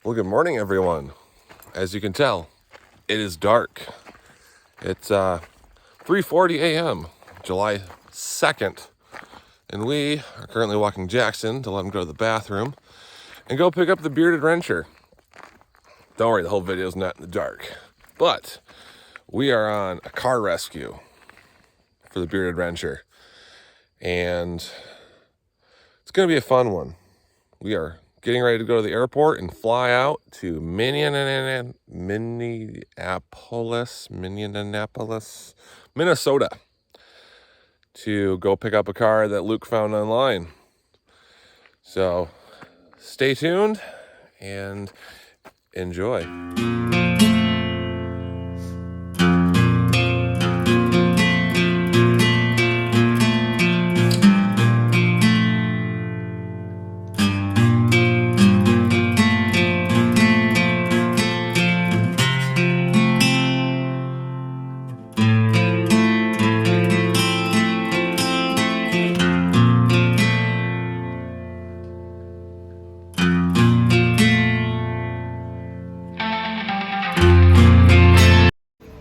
Well, good morning, everyone. As you can tell, it is dark. It's 3:40 a.m., July 2nd, and we are currently walking Jackson to let him go to the bathroom and go pick up the bearded rancher. Don't worry, the whole video is not in the dark, but we are on a car rescue for the bearded rancher, and it's going to be a fun one. We are getting ready to go to the airport and fly out to Minneapolis, Minnesota, to go pick up a car that Luke found online. So stay tuned and enjoy.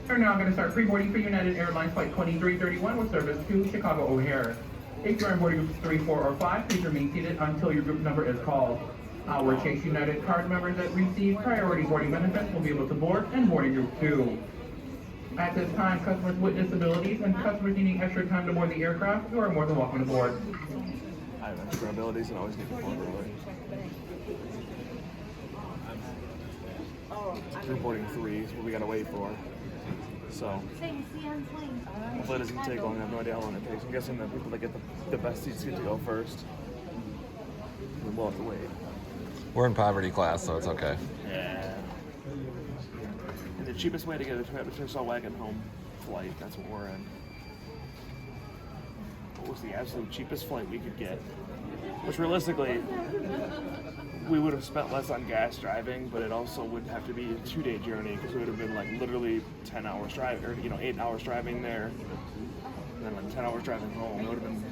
We're now going to start pre-boarding for United Airlines Flight 2331 with service to Chicago O'Hare. If you're on boarding groups 3, 4, or 5, please remain seated until your group number is called. Our Chase United card members that receive priority boarding benefits will be able to board in boarding group 2. At this time, customers with disabilities and customers needing extra time to board the aircraft, you are more than welcome to board. I have extra abilities and always get to board early. Through boarding 3 is what we gotta wait for. So, hopefully it doesn't take long. I have no idea how long it takes. I'm guessing the people that get the best seats get to go first. And we'll have to wait. We're in poverty class, so it's okay. Yeah. And the cheapest way to get a Tercel wagon home flight, that's what we're in. What was the absolute cheapest flight we could get? Which realistically, we would have spent less on gas driving, but it also would have to be a 2-day journey because it would have been like literally 10 hours driving, or 8 hours driving there, and then like 10 hours driving home. It would have been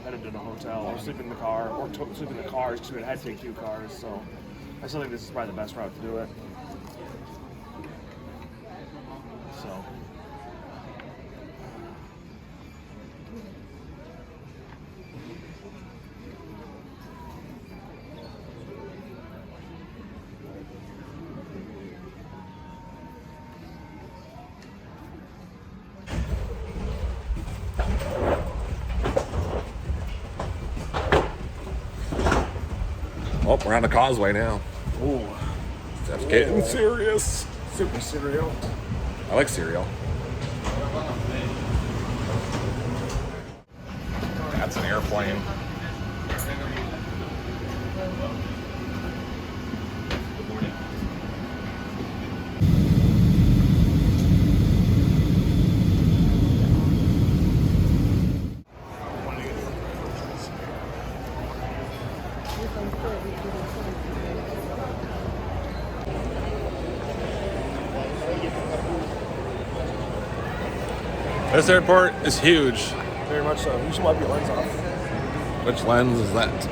headed to a hotel or sleep in the car, or sleep in the cars because we had to take 2 cars. So I still think this is probably the best route to do it. So. Oh, we're on the causeway now. Ooh. That's getting serious. Super cereal. I like cereal. That's an airplane. Good morning. This airport is huge. Very much so. You should wipe your lens off. Which lens is that?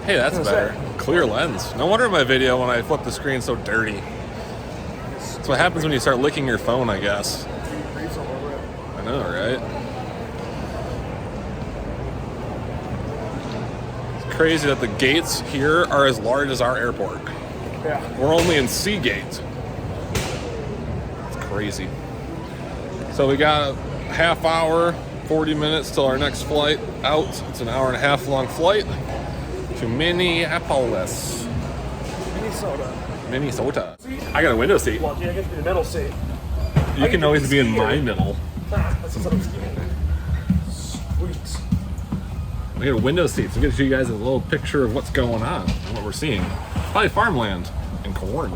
Hey, that's better. Clear lens. No wonder my video when I flip the screen so dirty. That's what happens when you start licking your phone, I guess. I know, right? It's crazy that the gates here are as large as our airport. Yeah. We're only in C gate. It's crazy. So we got a half hour, 40 minutes till our next flight out. It's an hour and a half long flight to Minneapolis. Minnesota. I got a window seat. Well, yeah, get the middle seat. You can always be in my middle. That's what I'm saying. Sweet. I got a window seat, so we get to show you guys a little picture of what's going on and what we're seeing. Probably farmland and corn.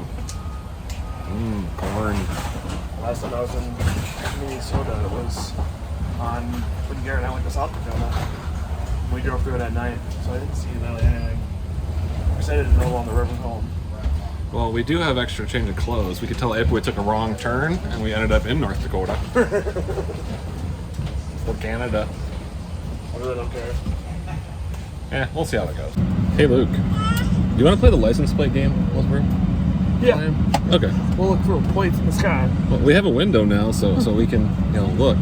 Corn. Last time I was in Minnesota, it was on when Garrett and I went to South Dakota. We drove through it at night, so I didn't see really anything. We're excited to go along the river home. Well, we do have extra change of clothes. We could tell if we took a wrong turn and we ended up in North Dakota. Or Canada. I really don't care. We'll see how it goes. Hey, Luke. Do you want to play the license plate game, Wilsberg? Yeah. Plan? Okay. We'll look for plates in the sky. Well, we have a window now, so we can look.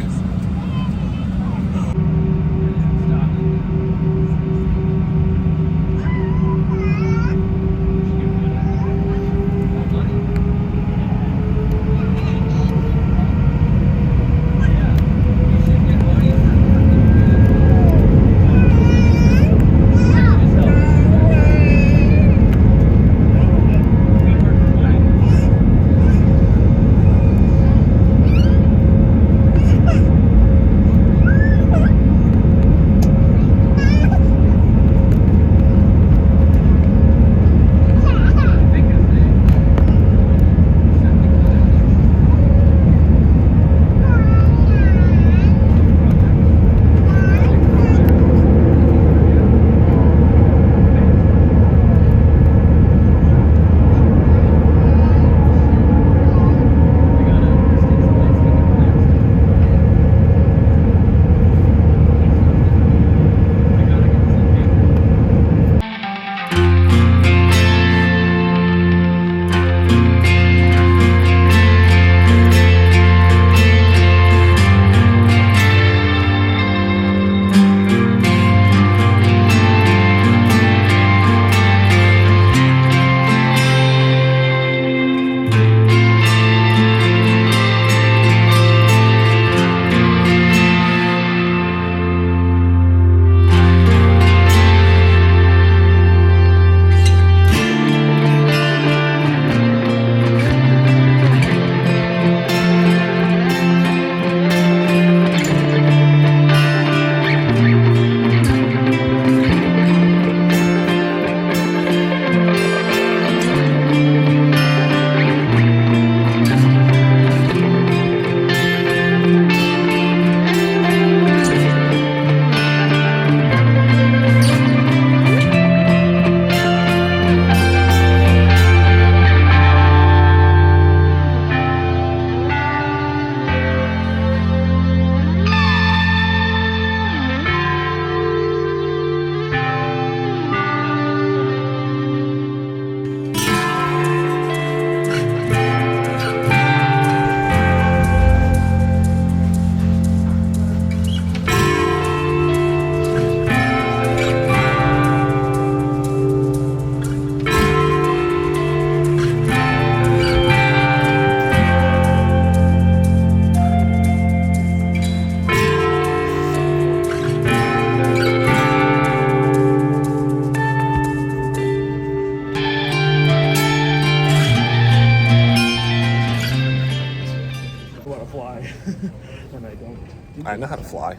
I know how to fly. I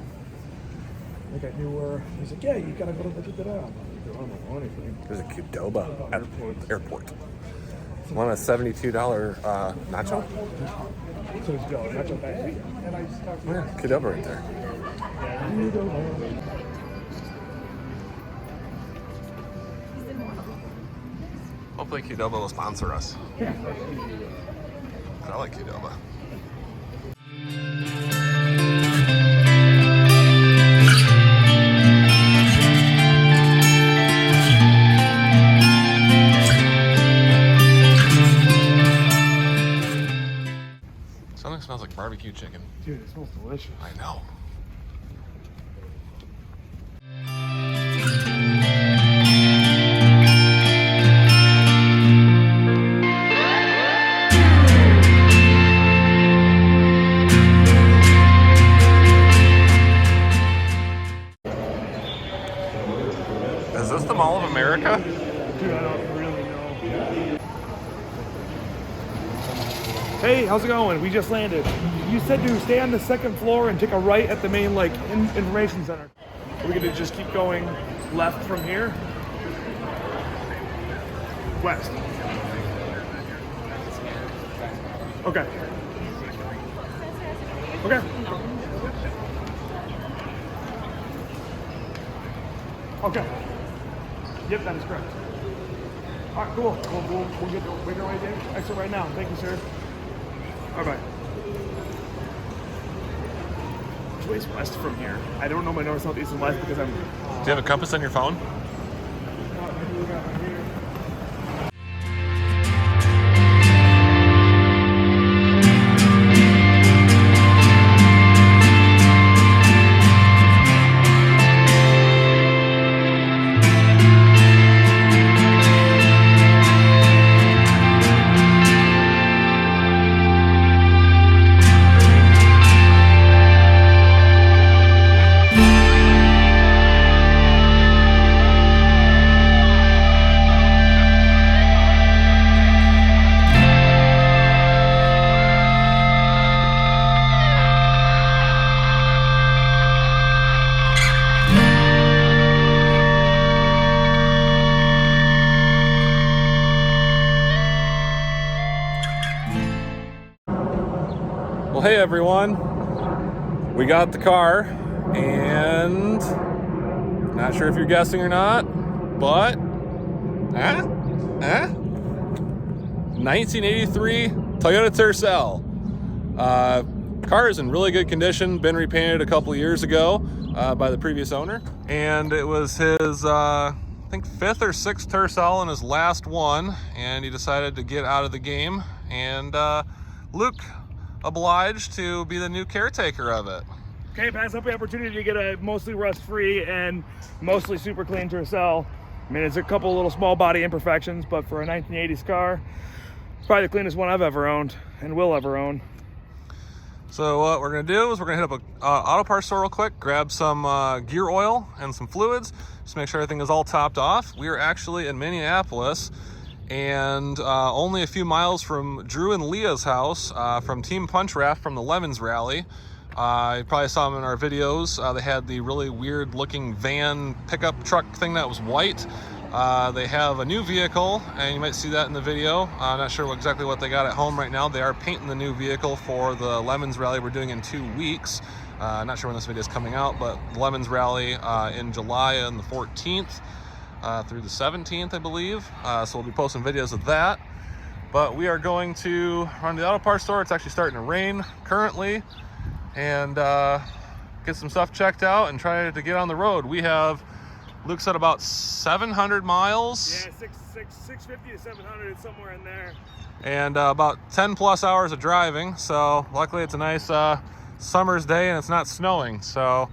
think I knew where. He's like, yeah, you gotta go to the da-da-da. I'm like, I don't know anything. There's a Qdoba at the airport. Want a $72 nacho? So let's go. Nacho back. Yeah, Qdoba right there. Hopefully Qdoba will sponsor us. I like Qdoba. Something smells like barbecue chicken. Dude, it smells delicious. I know. Is this the Mall of America? Dude, I don't really know. Hey, how's it going? We just landed. You said to stay on the second floor and take a right at the main information center. Are we gonna just keep going left from here? West. Okay. Okay. Okay. Yep, that is correct. All right, cool. We'll get the bigger way there. Exit right now. Thank you, sir. Bye-bye. Which way's west from here? I don't know my north, south, east, and west because I'm... Do you have a compass on your phone? hey everyone, we got the car, and not sure if you're guessing or not, but 1983 Toyota Tercel. Car is in really good condition, been repainted a couple years ago by the previous owner, and it was his I think 5th or 6th Tercel and his last one, and he decided to get out of the game, and Luke obliged to be the new caretaker of it. Okay, pass up the opportunity to get a mostly rust-free and mostly super clean Tercel. I mean, it's a couple little small body imperfections, but for a 1980s car, it's probably the cleanest one I've ever owned and will ever own. So what we're going to do is we're going to hit up a auto parts store real quick, grab some gear oil and some fluids, just make sure everything is all topped off. We are actually in Minneapolis, and only a few miles from Drew and Leah's house from Team Punch Raft from the Lemons Rally. You probably saw them in our videos. They had the really weird looking van pickup truck thing that was white. They have a new vehicle, and you might see that in the video. I'm not sure exactly what they got at home right now. They are painting the new vehicle for the Lemons Rally we're doing in 2 weeks. Not sure when this video is coming out, but the Lemons Rally in July on the 14th through the 17th, I believe. So we'll be posting videos of that. But we are going to run to the auto parts store. It's actually starting to rain currently, and get some stuff checked out and try to get on the road. We have, Luke said, about 700 miles. Yeah, 650 to 700, it's somewhere in there. And about 10 plus hours of driving. So luckily it's a nice summer's day and it's not snowing, so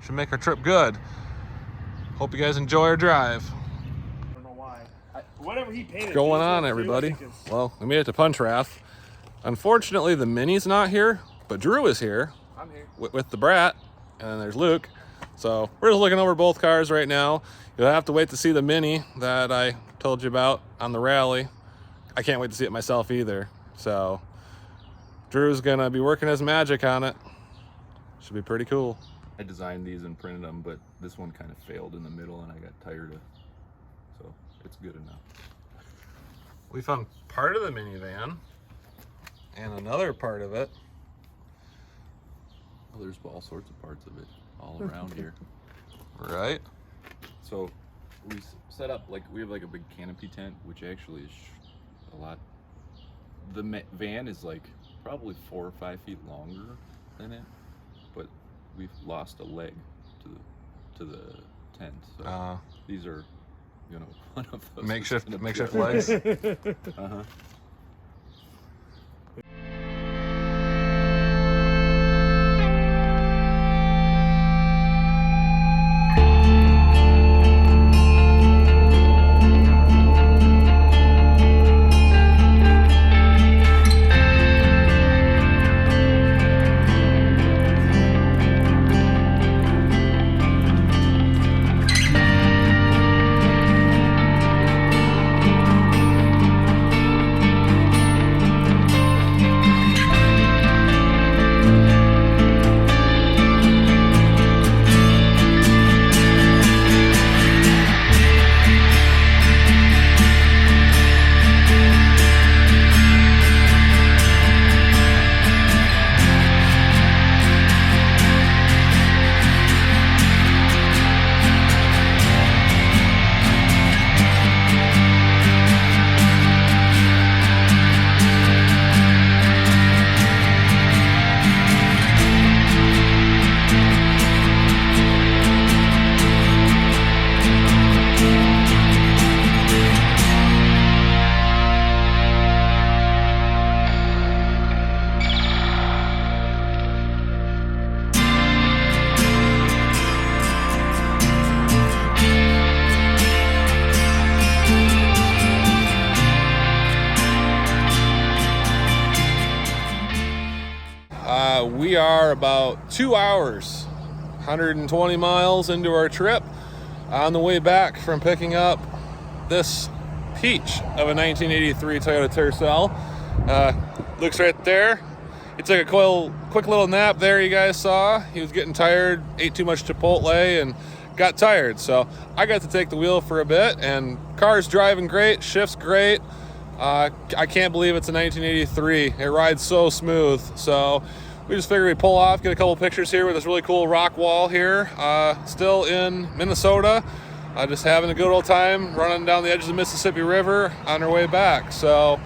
should make our trip good. Hope you guys enjoy our drive. I don't know why. Whatever he painted. What's going on, everybody? Well, we made it to Punch Raft. Unfortunately, the Mini's not here, but Drew is here. I'm here. With the Brat, and then there's Luke. So we're just looking over both cars right now. You'll have to wait to see the Mini that I told you about on the rally. I can't wait to see it myself either. So Drew's gonna be working his magic on it. Should be pretty cool. I designed these and printed them, but this one kind of failed in the middle and I got tired of, so it's good enough. We found part of the minivan and another part of it. Well, there's all sorts of parts of it all around here. Right. So we set up, like, we have like a big canopy tent, which actually is a lot. The van is like probably 4 or 5 feet longer than it, but we've lost a leg to the tent. So these are, you know, one of those makeshift legs. Uh-huh. We are about 2 hours, 120 miles into our trip, on the way back from picking up this peach of a 1983 Toyota Tercel. Luke's right there. He took a quick little nap there, you guys saw. He was getting tired, ate too much Chipotle, and got tired. So I got to take the wheel for a bit, and car's driving great, shift's great. I can't believe it's a 1983. It rides so smooth. So we just figured we'd pull off, get a couple pictures here with this really cool rock wall here. Still in Minnesota, just having a good old time running down the edge of the Mississippi River on our way back. So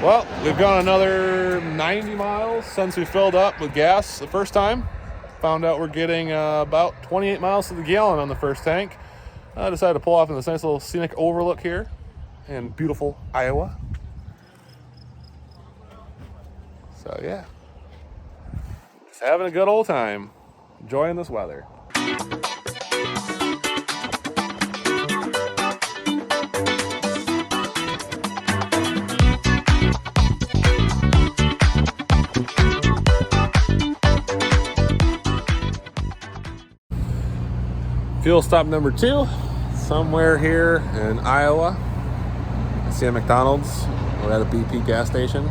well, we've gone another 90 miles since we filled up with gas the first time. Found out we're getting about 28 miles to the gallon on the first tank. I decided to pull off in this nice little scenic overlook here in beautiful Iowa. So yeah, just having a good old time, enjoying this weather. Fuel stop number 2, somewhere here in Iowa. I see a McDonald's. We're at a BP gas station.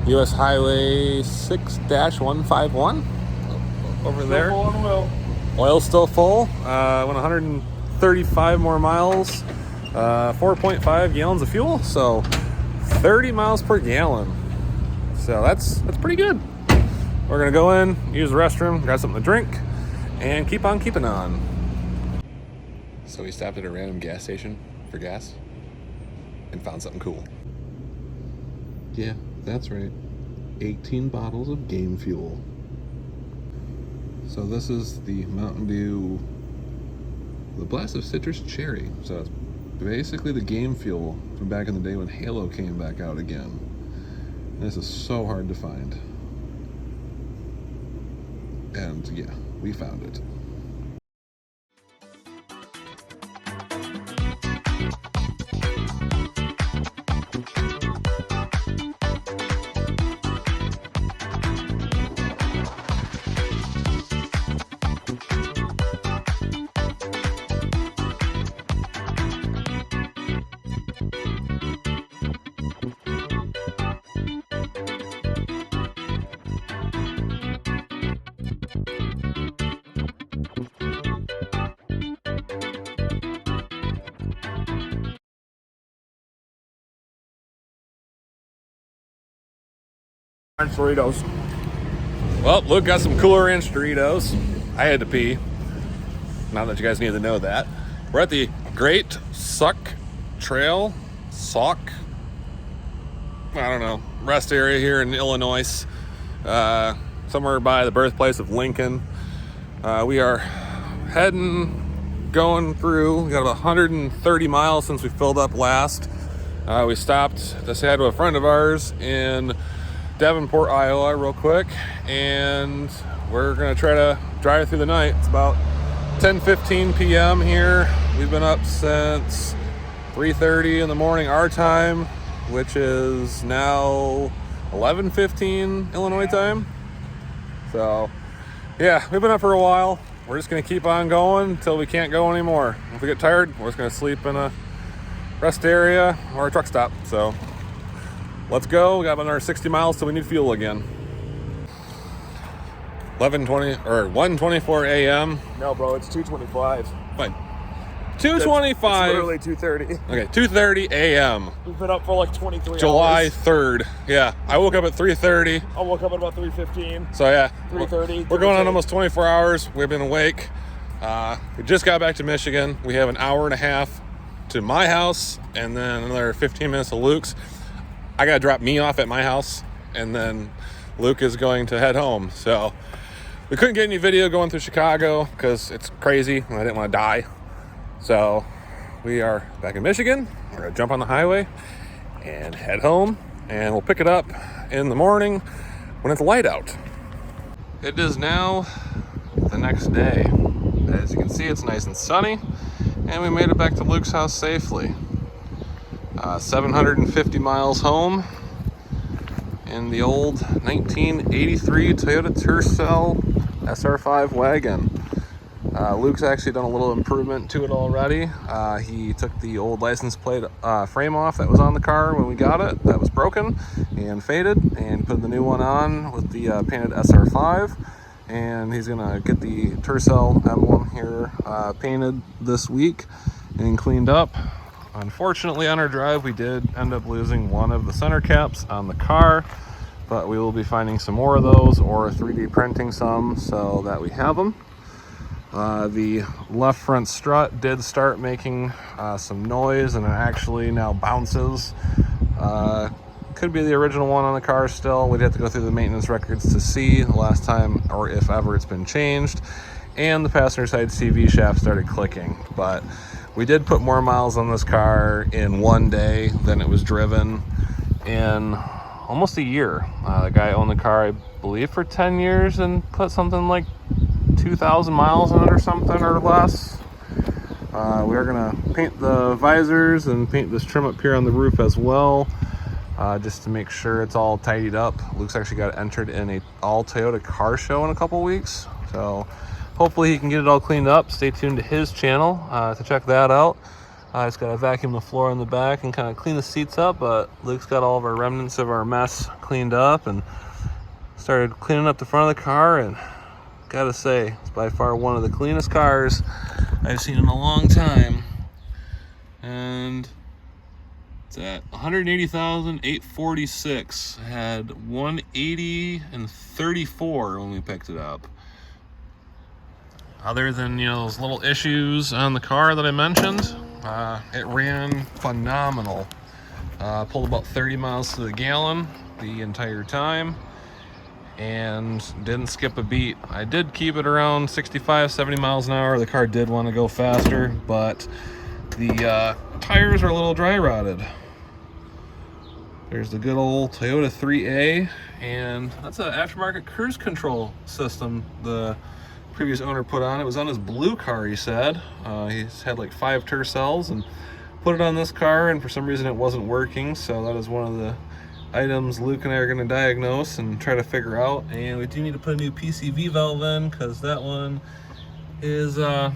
US Highway 6-151 over there. Full on oil. Oil's still full. Went 135 more miles. 4.5 gallons of fuel, so 30 miles per gallon. So that's pretty good. We're gonna go in, use the restroom, grab something to drink, and keep on keeping on. So we stopped at a random gas station for gas and found something cool. Yeah, that's right. 18 bottles of game fuel. So this is the Mountain Dew, the Blast of Citrus Cherry. So it's basically the game fuel from back in the day when Halo came back out again. And this is so hard to find. And yeah, we found it. Doritos. Well, Luke got some Cooler Ranch Doritos. I had to pee. Not that you guys need to know that. We're at the Great Suck Trail, I don't know, rest area here in Illinois. Somewhere by the birthplace of Lincoln. We are going through. We got about 130 miles since we filled up last. We stopped to say hi to a friend of ours in Davenport, Iowa, real quick, and we're gonna try to drive through the night. It's about 10:15 p.m. here. We've been up since 3:30 in the morning our time, which is now 11:15 Illinois time. So yeah, we've been up for a while. We're just gonna keep on going until we can't go anymore. If we get tired, we're just gonna sleep in a rest area or a truck stop. So let's go. We got another 60 miles till we need fuel again. 1:24 a.m. No, bro, it's 2:25. Fine. 2:25. Literally 2:30. Okay, 2:30 a.m. We've been up for like 23 July hours. 3rd. Yeah, I woke up at 3:30. I woke up at about 3:15. So yeah, 3:30. We're going on almost 24 hours. We've been awake. We just got back to Michigan. We have an hour and a half to my house and then another 15 minutes to Luke's. I got to drop me off at my house and then Luke is going to head home. So we couldn't get any video going through Chicago because it's crazy and I didn't want to die. So we are back in Michigan. We're going to jump on the highway and head home, and we'll pick it up in the morning when it's light out. It is now the next day. As you can see, it's nice and sunny, and we made it back to Luke's house safely. 750 miles home in the old 1983 Toyota Tercel SR5 wagon. Luke's actually done a little improvement to it already. He took the old license plate frame off that was on the car when we got it, that was broken and faded, and put the new one on with the painted SR5. And he's gonna get the Tercel emblem here painted this week and cleaned up. Unfortunately, on our drive, we did end up losing one of the center caps on the car, but we will be finding some more of those or 3D printing some so that we have them. The left front strut did start making some noise, and it actually now bounces. Could be the original one on the car still. We'd have to go through the maintenance records to see the last time or if ever it's been changed. And the passenger side CV shaft started clicking, but we did put more miles on this car in one day than it was driven in almost a year. The guy owned the car, I believe, for 10 years and put something like 2,000 miles on it or something or less. We are gonna paint the visors and paint this trim up here on the roof as well, just to make sure it's all tidied up. Luke's actually got entered in a all Toyota car show in a couple weeks, so hopefully he can get it all cleaned up. Stay tuned to his channel to check that out. I just gotta vacuum the floor in the back and kind of clean the seats up, but Luke's got all of our remnants of our mess cleaned up and started cleaning up the front of the car, and gotta say, it's by far one of the cleanest cars I've seen in a long time. And it's at 180,846. Had 180 and 34 when we picked it up. Other than, those little issues on the car that I mentioned, it ran phenomenal. Pulled about 30 miles to the gallon the entire time and didn't skip a beat. I did keep it around 65, 70 miles an hour. The car did want to go faster, but the tires are a little dry rotted. There's the good old Toyota 3A, and that's an aftermarket cruise control system the previous owner put on. It was on his blue car, he said. He's had like 5 Tercels and put it on this car, and for some reason it wasn't working, so that is one of the items Luke and I are going to diagnose and try to figure out. And we do need to put a new PCV valve in, because that one is that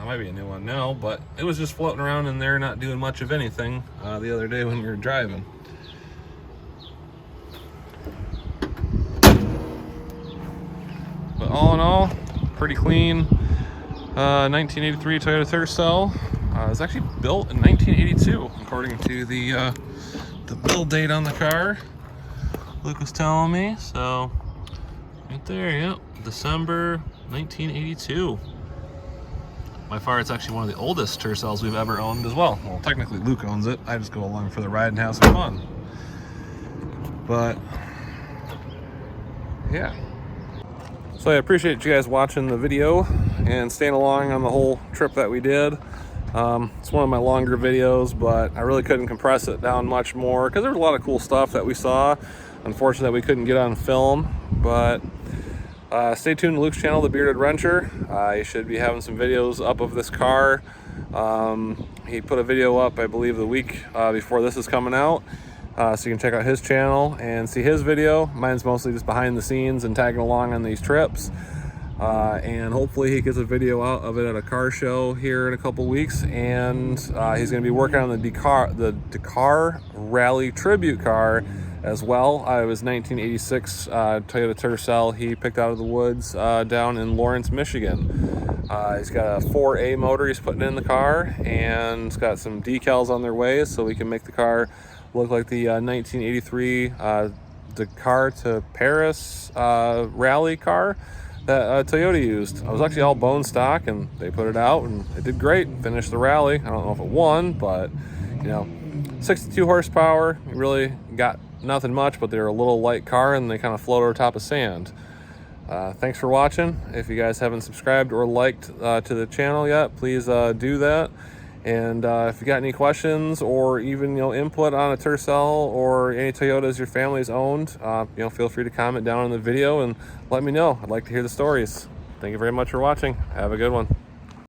might be a new one now, but it was just floating around in there not doing much of anything the other day when we were driving. But all in all, pretty clean 1983 Toyota Tercel. It was actually built in 1982 according to the build date on the car. Luke was telling me, so right there, yep, December 1982. By far, it's actually one of the oldest Tercels we've ever owned as well. Well, technically Luke owns it. I just go along for the ride and have some fun. But yeah. So I appreciate you guys watching the video and staying along on the whole trip that we did. It's one of my longer videos, but I really couldn't compress it down much more because there was a lot of cool stuff that we saw. Unfortunately, we couldn't get on film, but stay tuned to Luke's channel, The Bearded Wrencher. He should be having some videos up of this car. He put a video up, I believe, the week before this is coming out. So you can check out his channel and see his video. Mine's mostly just behind the scenes and tagging along on these trips. And hopefully he gets a video out of it at a car show here in a couple weeks. And he's going to be working on the Dakar Rally Tribute car as well. It was 1986 Toyota Tercel he picked out of the woods down in Lawrence, Michigan. He's got a 4A motor he's putting in the car, and it's got some decals on their way so we can make the car look like the 1983 Dakar to Paris rally car. that Toyota used. I was actually all bone stock, and they put it out, and it did great. Finished the rally. I don't know if it won, but 62 horsepower. Really got nothing much, but they're a little light car, and they kind of float over top of sand. Thanks for watching. If you guys haven't subscribed or liked to the channel yet, please do that. And if you got any questions or even input on a Tercel or any Toyotas your family's owned, feel free to comment down in the video and let me know. I'd like to hear the stories. Thank you very much for watching. Have a good one.